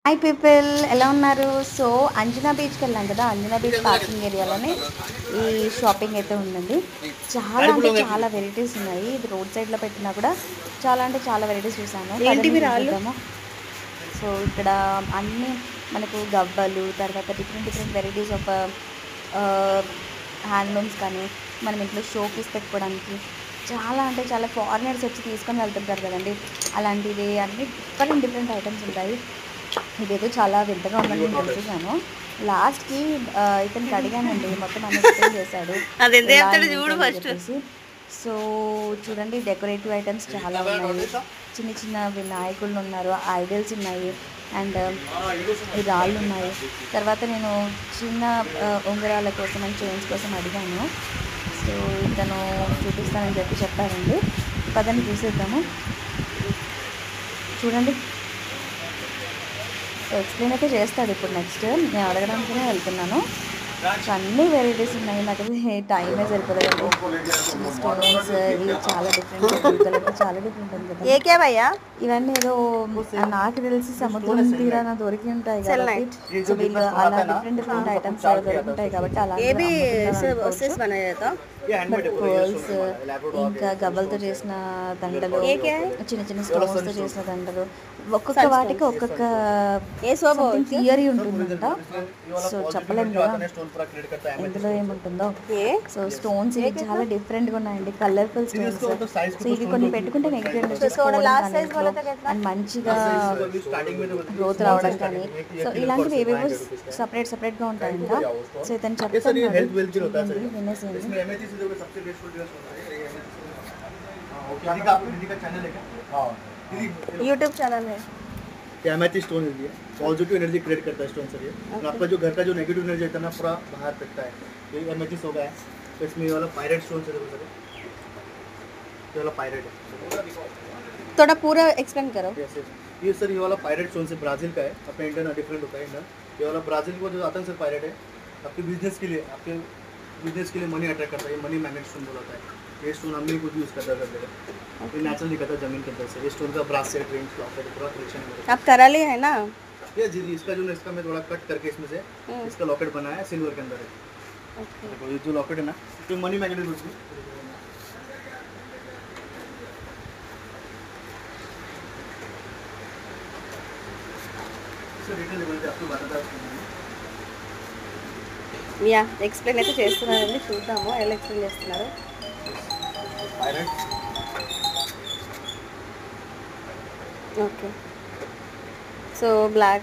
Hi people, ఎలా ఉన్నారు? So Anjana బీచ్కి వెళ్ళాం కదా. అంజనా బీచ్ పార్కింగ్ ఏరియాలోనే ఈ షాపింగ్ అయితే ఉందండి. చాలా అంటే చాలా వెరైటీస్ ఉన్నాయి. ఇది రోడ్ సైడ్లో పెట్టినా కూడా చాలా అంటే చాలా వెరైటీస్ చూసాను. పదండి చూసేద్దాము. సో ఇక్కడ అన్నీ మనకు గవ్వలు, తర్వాత different different varieties of handlooms కానీ మనం ఇంట్లో షో పీస్ పెట్టుకోవడానికి చాలా అంటే చాలా ఫారినర్స్ వచ్చి తీసుకొని వెళ్తుంటారు కదండి. అలాంటివి అన్నీ డిఫరెంట్ డిఫరెంట్ ఐటమ్స్ ఉంటాయి. ఇదేదో చాలా వింతగా ఉందని నేను చూసేసాను. లాస్ట్కి ఇతనికి అడిగానండి, మొత్తం అన్ని ఎక్స్ప్లెయిన్ చేశాడు చెప్పేసి. సో చూడండి, డెకరేటివ్ ఐటమ్స్ చాలా ఉన్నాయి. చిన్న చిన్న వినాయకుళ్ళు ఉన్నారు, ఐడల్స్ ఉన్నాయి, అండ్ ఈ రాళ్ళు ఉన్నాయి. తర్వాత నేను చిన్న ఉంగరాల కోసం అండ్ చైన్స్ కోసం అడిగాను. సో ఇతను చూపిస్తానని చెప్పారండి. పదని చూసేద్దాము. చూడండి, ఎక్స్ప్లెయిన్ అయితే చేస్తాడు ఇప్పుడు. నెక్స్ట్ నేను అడగడానికనే వెళ్తున్నాను. సో అన్ని వెరైటీస్ ఉన్నాయి. నాకు టైమే సరిపోలేదండి. చిన్న స్టోన్స్ ఇవి చాలా డిఫరెంట్, చాలా డిఫరెంట్ ఉంది కదా. ఏకే భయ్యా, ఇవన్నీ ఏదో నాకు తెలిసి సముద్రం తీరాన దొరికి ఉంటాయి కాబట్టి, సో వీళ్ళు అలా డిఫరెంట్ డిఫరెంట్ ఐటమ్స్ దొరుకుతాయి కాబట్టి అలా పర్ల్స్, ఇంకా గవ్వలతో చేసిన దండలు, చిన్న చిన్న స్టోన్స్తో చేసిన దండలు, ఒక్కొక్క వాటికి ఒక్కొక్క థియరీ ఉంటుందంట. సో చెప్పలేము కదా ఇందులో ఏముంటుందో. సో స్టోన్స్ ఇవి చాలా డిఫరెంట్గా ఉన్నాయండి, కలర్ఫుల్ స్టోన్స్. సో ఇవి కొన్ని పెట్టుకుంటే నెగిటివ్ అండ్ మంచిగా గ్రోత్ రావడం కానీ, సో ఇలాంటివి ఏవేవో సపరేట్గా ఉంటాయంట. సో ఇతను చెప్తాను, వినేసేయండి. यूट्यूब चैनल है। एमेथिस्ट स्टोन है ये, पॉजिटिव एनर्जी क्रिएट करता है स्टोन सर ये। आपका जो घर का जो नेगेटिव एनर्जी होता है ना, पूरा बाहर फेंकता है। ये एमेथिस्ट हो गया है। तो इसमें ये वाला पायरेट स्टोन सर है, ये वाला पायरेट है। थोड़ा पूरा एक्सप्लेन करो। ये सर ये वाला पायरेट स्टोन से ब्राज़ील का है। अपने इंडियन डिफरेंट होता है इंडियन। ये वाला ब्राज़ील को जो आता है सर पायरेट है, आपके बिजनेस के लिए मनी अट्रैक्ट करता है। ये मनी मैग्नेट स्टोन बोला जाता है। ये स्टोन हम भी खुद यूज़ करता है सर। ये नेचुरल दिखाता है ज़मीन के अंदर से। ये स्टोन का ब्रास सेट रेंज लॉकेट पूरा कलेक्शन है। आप करा लिए है ना ये जी इसका जो इसका मैं थोड़ा कट करके इसमें से इसका लॉकेट बनाया है, सिल्वर के अंदर है। देखो ये जो लॉकेट है ना, तो मनी मैग्नेट उसकी रिटेल लेवल पे आपको बताता हूं। యా ఎక్స్ప్లెయిన్ అయితే చేస్తున్నారండి, చూద్దాము ఎలా ఎక్స్ప్లెయిన్ చేస్తున్నారు. Okay, so black